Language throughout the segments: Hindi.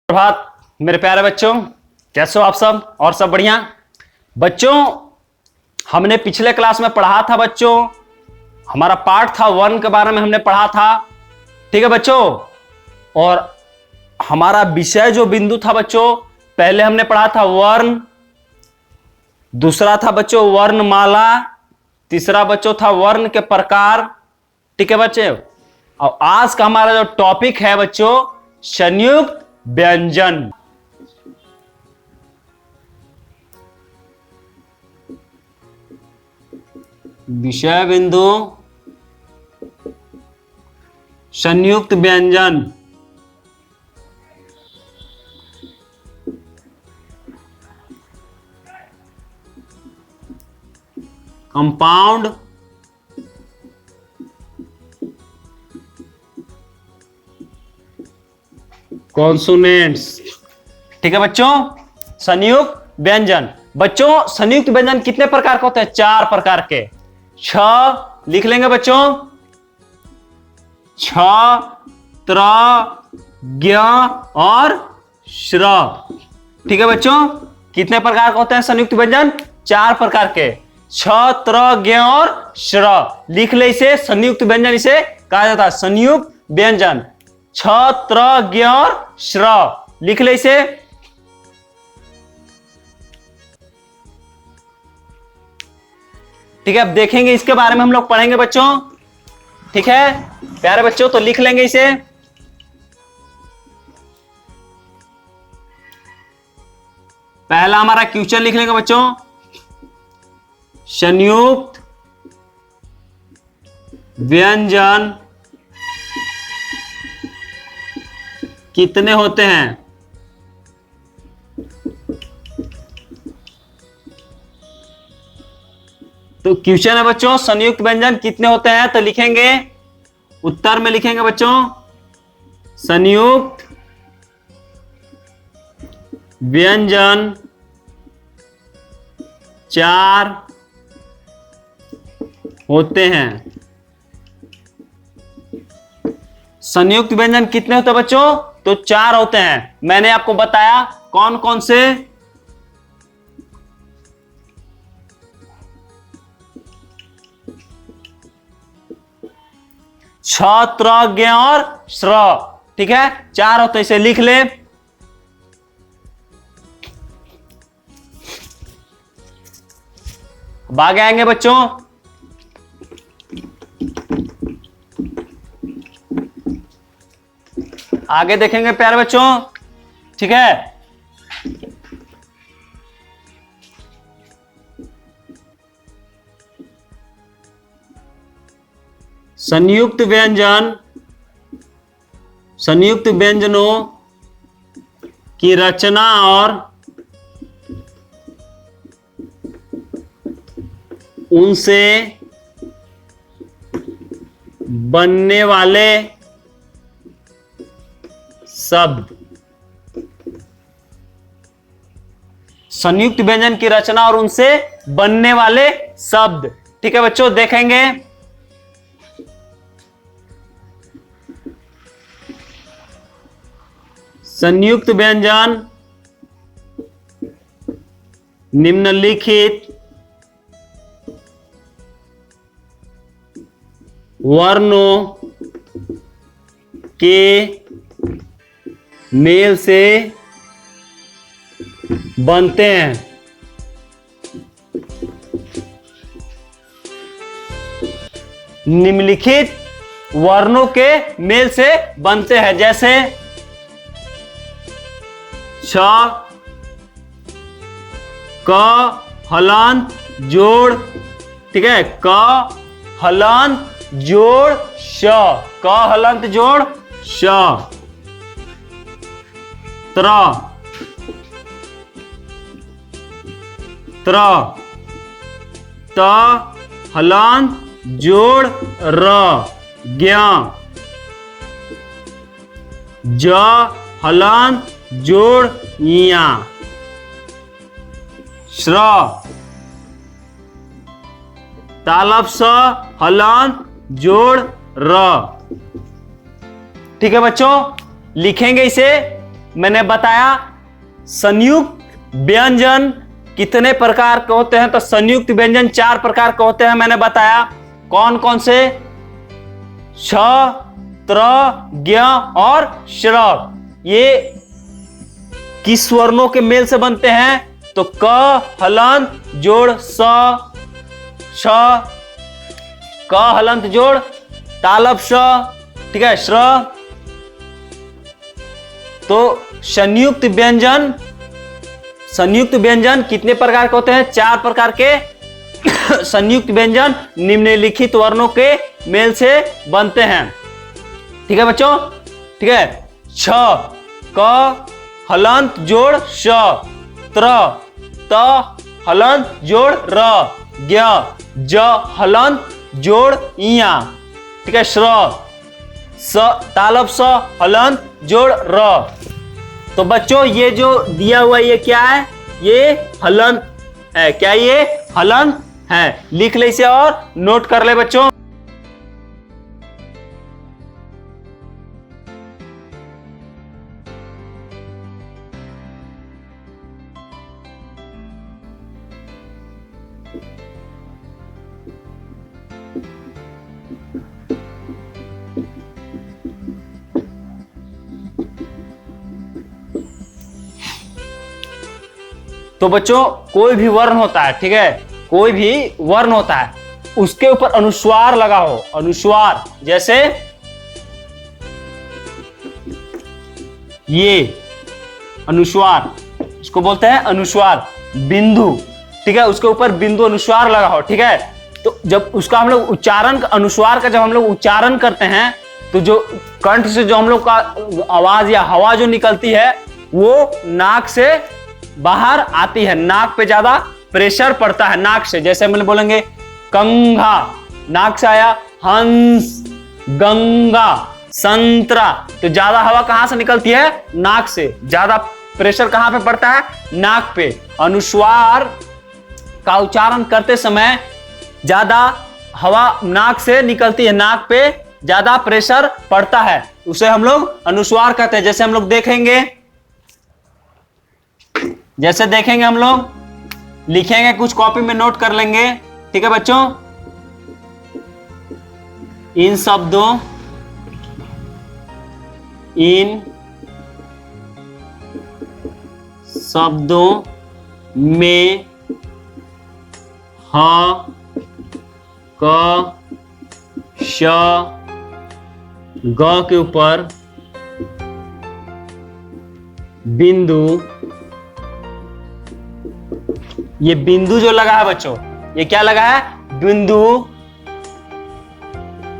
प्रभात मेरे प्यारे बच्चों, कैसे हो आप सब? और सब बढ़िया बच्चों। हमने पिछले क्लास में पढ़ा था बच्चों, हमारा पार्ट था वर्ण के बारे में हमने पढ़ा था, ठीक है बच्चों। और हमारा विषय जो बिंदु था बच्चों, पहले हमने पढ़ा था वर्ण, दूसरा था बच्चों वर्णमाला, तीसरा बच्चों था वर्ण के प्रकार, ठीक है बच्चे। और आज का हमारा जो टॉपिक है बच्चों, संयुक्त व्यंजन। विषय बिंदु संयुक्त व्यंजन। कंपाउंड कॉन्सोनेंट्स, ठीक है बच्चों। संयुक्त व्यंजन बच्चों, संयुक्त व्यंजन कितने प्रकार के होते हैं? 4 प्रकार के। छ लिख लेंगे बच्चों, छ, त्र, ज्ञ और श्र, ठीक है बच्चों। कितने प्रकार के होते हैं संयुक्त व्यंजन? 4 प्रकार के। छ, त्र, ज्ञ और श्र लिख ले, इसे संयुक्त व्यंजन इसे कहा जाता है, संयुक्त व्यंजन। छ, त्र, ज्ञ और श्र लिख ले इसे। ठीक है, अब देखेंगे इसके बारे में हम लोग पढ़ेंगे बच्चों, ठीक है प्यारे बच्चों। तो लिख लेंगे इसे। पहला हमारा क्वेश्चन लिख लेंगे बच्चों, संयुक्त व्यंजन कितने होते हैं? तो क्वेश्चन है बच्चों, संयुक्त व्यंजन कितने होते हैं? तो लिखेंगे, उत्तर में लिखेंगे बच्चों, संयुक्त व्यंजन 4 होते हैं। संयुक्त व्यंजन कितने होते हैं बच्चों? तो 4 होते हैं। मैंने आपको बताया कौन कौन से। छ, त्र, ज्ञ और श्र, ठीक है 4 होते हैं, इसे लिख ले। अब आगे आएंगे बच्चों, आगे देखेंगे प्यारे बच्चों, ठीक है। संयुक्त व्यंजन, संयुक्त व्यंजनों की रचना और उनसे बनने वाले शब्द। संयुक्त व्यंजन की रचना और उनसे बनने वाले शब्द, ठीक है बच्चों। देखेंगे, संयुक्त व्यंजन निम्नलिखित वर्णों के मेल से बनते हैं। निम्नलिखित वर्णों के मेल से बनते हैं, जैसे छ, क हलंत जोड़, ठीक है, क हलंत जोड़ श, क हलंत जोड़ श। त्र, त्र, त हलंत जोड़ र, ज्ञ, ज हलंत जोड़ या, श्र, तालव स हलंत जोड़ र, ठीक है बच्चों। लिखेंगे इसे, मैंने बताया संयुक्त व्यंजन कितने प्रकार के होते हैं, तो संयुक्त व्यंजन 4 प्रकार के होते हैं। मैंने बताया कौन कौन से, श, त्र, ज्ञ और श्र। ये किस वर्णों के मेल से बनते हैं, तो क हलंत जोड़ स, श, क हलंत जोड़ तालब श, ठीक है, श्र। तो संयुक्त व्यंजन कितने प्रकार के होते हैं, 4 प्रकार के संयुक्त व्यंजन निम्नलिखित वर्णों के मेल से बनते हैं। ठीक है बच्चों, ठीक है। छ, क हलंत जोड़ श, त्र, त हलंत जोड़ र, ज्ञ, ज हलंत जोड़ इया, ठीक है, श्र, स तालब स हलंत जोड़ र। तो बच्चों ये जो दिया हुआ ये क्या है, ये हलंत है। क्या ये हलंत है? लिख ले इसे और नोट कर ले बच्चों। तो बच्चों कोई भी वर्ण होता है, ठीक है, कोई भी वर्ण होता है, उसके ऊपर अनुस्वार लगा हो, अनुस्वार, जैसे ये अनुस्वार, इसको बोलते हैं अनुस्वार, बिंदु, ठीक है, उसके ऊपर बिंदु अनुस्वार लगा हो, ठीक है। तो जब उसका हम लोग उच्चारण, अनुस्वार का जब हम लोग उच्चारण करते हैं, तो जो कंठ से जो हम लोग का आवाज या हवा जो निकलती है वो नाक से बाहर आती है, नाक पे ज्यादा प्रेशर पड़ता है नाक से। जैसे हम बोलेंगे कंघा, नाक से आया, हंस, गंगा, संतरा, तो ज्यादा हवा कहां से निकलती है, नाक से। ज्यादा प्रेशर कहां पे पड़ता है, नाक पे। अनुस्वार का उच्चारण करते समय ज्यादा हवा नाक से निकलती है, नाक पे ज्यादा प्रेशर पड़ता है, उसे हम लोग अनुस्वार कहते हैं। जैसे हम लोग देखेंगे, हम लोग लिखेंगे, कुछ कॉपी में नोट कर लेंगे, ठीक है बच्चों। इन शब्दों में ह, क, श, ग के ऊपर बिंदु, ये बिंदु जो लगा है बच्चों, ये क्या लगा है, बिंदु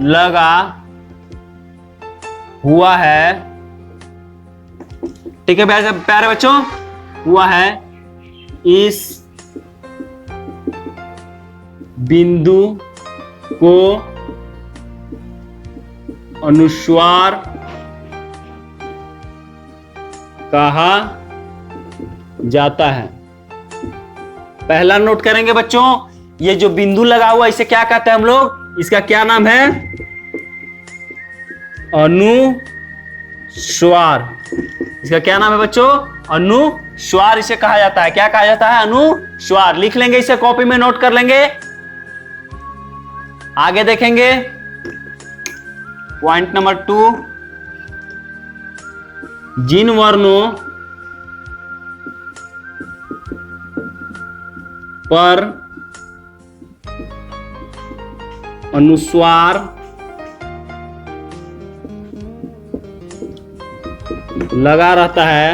लगा हुआ है, ठीक है प्यारे बच्चों, हुआ है। इस बिंदु को अनुस्वार कहा जाता है। पहला नोट करेंगे बच्चों, ये जो बिंदु लगा हुआ इसे क्या कहते हैं हम लोग, इसका क्या नाम है, अनुस्वार। इसका क्या नाम है बच्चों, अनुस्वार इसे कहा जाता है। क्या कहा जाता है, अनुस्वार। लिख लेंगे इसे, कॉपी में नोट कर लेंगे। आगे देखेंगे पॉइंट नंबर 2, जिन वर्णों पर अनुस्वार लगा रहता है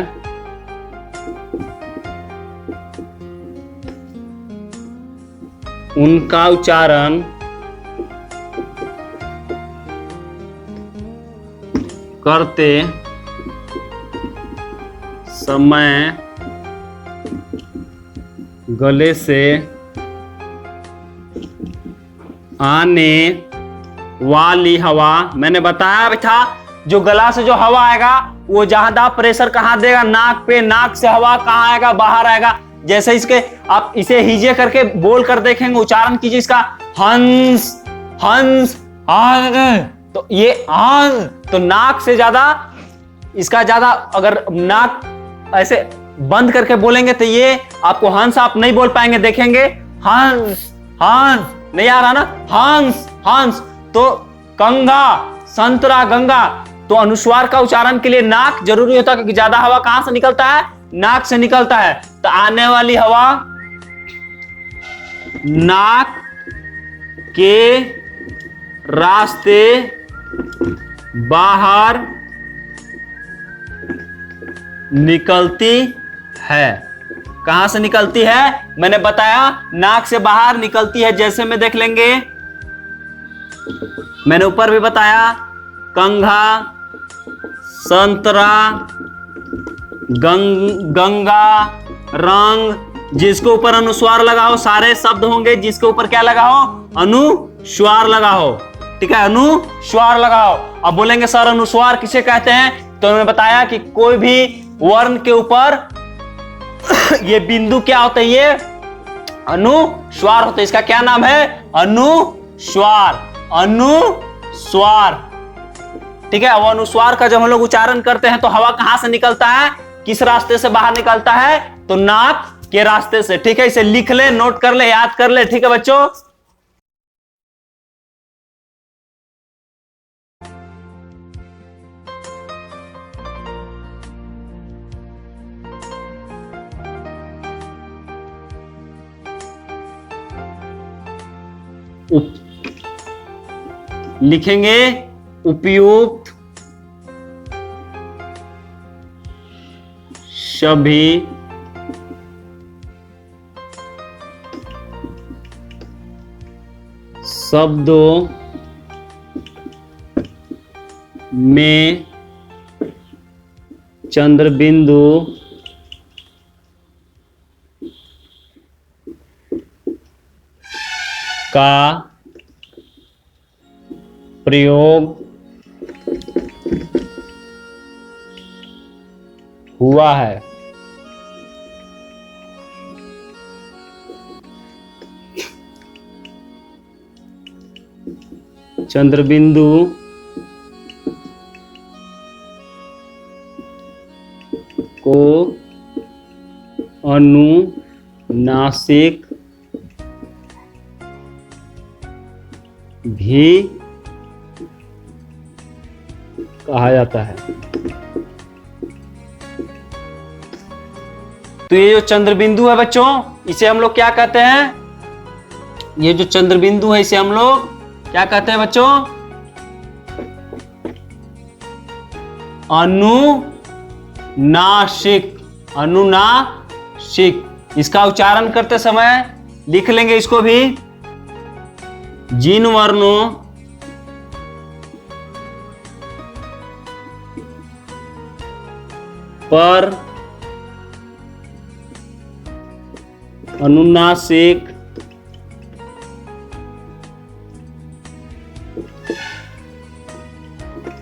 उनका उच्चारण करते समय गले से आने वाली हवा, मैंने बताया भी था, जो गला से जो हवा आएगा वो ज्यादा प्रेशर कहां देगा, नाक पे। नाक से हवा कहां आएगा, बाहर आएगा। जैसे इसके आप इसे हीजे करके बोल कर देखेंगे, उच्चारण कीजिए इसका, हंस, हंस, आग, तो ये आग, तो नाक से ज्यादा इसका ज्यादा अगर नाक ऐसे बंद करके बोलेंगे तो ये आपको हंस आप नहीं बोल पाएंगे, देखेंगे हंस हंस नहीं आ रहा ना, हंस हंस। तो कंघा, संतरा, गंगा। तो अनुस्वार का उच्चारण के लिए नाक जरूरी होता है, क्योंकि ज्यादा हवा कहां से निकलता है, नाक से निकलता है। तो आने वाली हवा नाक के रास्ते बाहर निकलती है। कहां से निकलती है, मैंने बताया नाक से बाहर निकलती है। जैसे में देख लेंगे, मैंने ऊपर भी बताया, कंघा, संतरा, गंगा, रंग। जिसके ऊपर अनुस्वार लगा हो, सारे शब्द होंगे जिसके ऊपर क्या लगा हो, अनुस्वार लगा हो। ठीक है, अनुस्वार लगाओ। अब बोलेंगे सर अनुस्वार किसे कहते हैं, तो मैंने बताया कि कोई भी वर्ण के ऊपर ये बिंदु क्या होता है, ये अनुस्वार होता है। इसका क्या नाम है, अनुस्वार, अनुस्वार। ठीक है, वो अनुस्वार का जब हम लोग उच्चारण करते हैं तो हवा कहां से निकलता है, किस रास्ते से बाहर निकलता है, तो नाक के रास्ते से। ठीक है, इसे लिख ले, नोट कर ले, याद कर ले। ठीक है बच्चों, लिखेंगे उपयुक्त सभी शब्दों में चंद्रबिंदु का प्रयोग हुआ है। चंद्रबिंदु को अनुनासिक भी कहा जाता है। तो ये जो चंद्रबिंदु है बच्चों, इसे हम लोग क्या कहते हैं, ये जो चंद्रबिंदु है इसे हम लोग क्या कहते हैं बच्चों, अनुनासिक, अनुनासिक। इसका उच्चारण करते समय लिख लेंगे इसको भी, जिन वर्णों पर अनुनासिक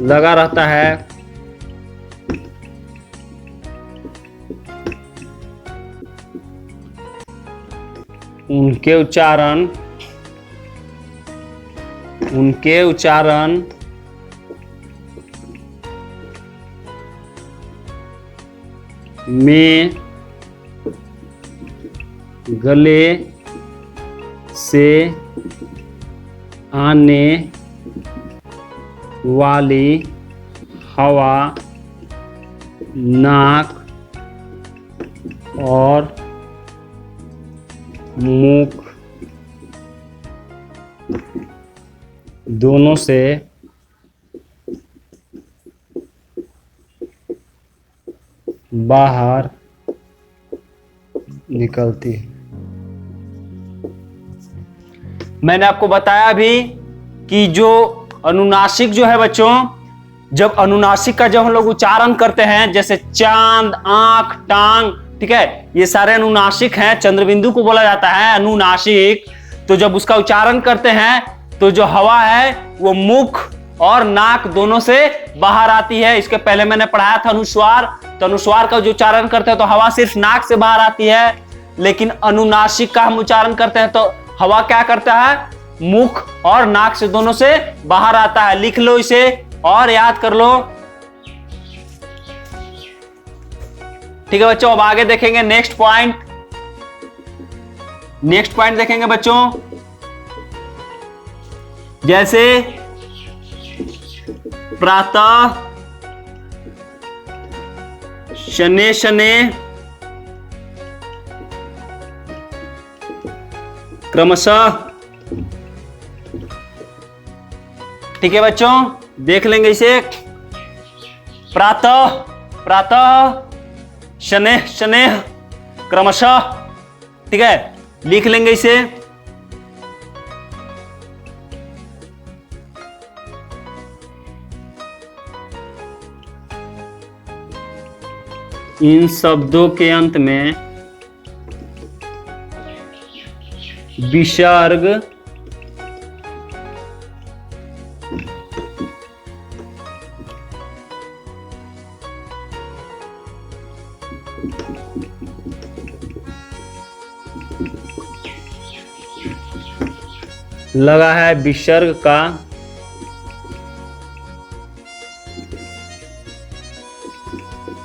लगा रहता है उनके उच्चारण में गले से आने वाली हवा नाक और मुख दोनों से बाहर निकलती है। मैंने आपको बताया भी कि जो अनुनासिक जो है बच्चों, जब अनुनासिक का जब हम लोग उच्चारण करते हैं, जैसे चांद, आंख, टांग, ठीक है, ये सारे अनुनासिक हैं, चंद्रबिंदु को बोला जाता है अनुनासिक। तो जब उसका उच्चारण करते हैं तो जो हवा है वो मुख और नाक दोनों से बाहर आती है। इसके पहले मैंने पढ़ाया था अनुस्वार, तो अनुस्वार का जो उच्चारण करते हैं तो हवा सिर्फ नाक से बाहर आती है, लेकिन अनुनासिक का हम उच्चारण करते हैं तो हवा क्या करता है, मुख और नाक से दोनों से बाहर आता है। लिख लो इसे और याद कर लो। ठीक है बच्चों, अब आगे देखेंगे नेक्स्ट पॉइंट। नेक्स्ट पॉइंट देखेंगे बच्चों, जैसे प्रातः, शनैः शनैः, क्रमशः। ठीक है बच्चों, देख लेंगे इसे। प्रातः, प्रातः, शनैः शनैः, क्रमशः। ठीक है, लिख लेंगे इसे। इन शब्दों के अंत में विसर्ग लगा है, विसर्ग का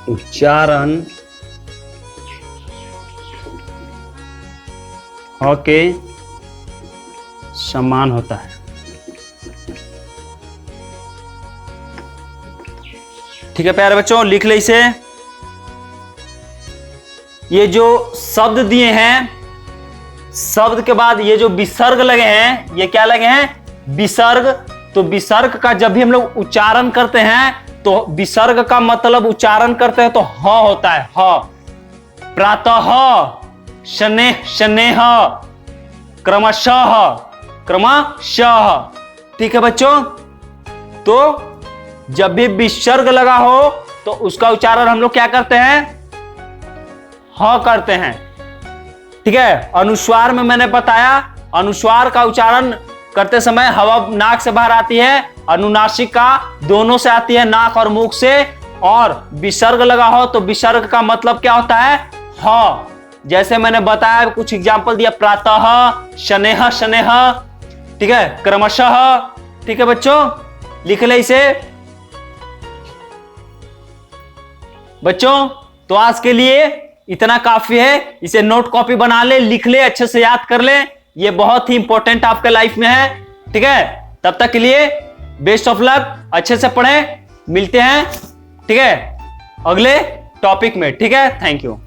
उच्चारण ह के समान होता है। ठीक है प्यारे बच्चों, लिख ले इसे। ये जो शब्द दिए हैं, शब्द के बाद ये जो विसर्ग लगे हैं, ये क्या लगे हैं? विसर्ग। तो विसर्ग का जब भी हम लोग उच्चारण करते हैं तो विसर्ग का मतलब उच्चारण करते हैं तो ह होता है, ह। प्रातः, शनैः शनैः, क्रमशः, क्रमशः। ठीक है बच्चों, तो जब भी विसर्ग लगा हो तो उसका उच्चारण हम लोग क्या करते हैं? ह करते हैं। ठीक है, अनुस्वार में मैंने बताया, अनुस्वार का उच्चारण करते समय हवा नाक से बाहर आती है, अनुनासिका दोनों से आती है, नाक और मुख से। और विसर्ग लगा हो तो विसर्ग का मतलब क्या होता है? ह। जैसे मैंने बताया, कुछ एग्जांपल दिया, प्रातः, शनैः शनैः, ठीक है, क्रमशः। ठीक है बच्चों, लिख ले इसे। बच्चों तो आज के लिए इतना काफी है, इसे नोट कॉपी बना ले, लिख ले, अच्छे से याद कर ले, ये बहुत ही इंपॉर्टेंट आपके लाइफ में है। ठीक है, तब तक के लिए बेस्ट ऑफ लक, अच्छे से पढ़ें, मिलते हैं ठीक है अगले टॉपिक में। ठीक है, थैंक यू।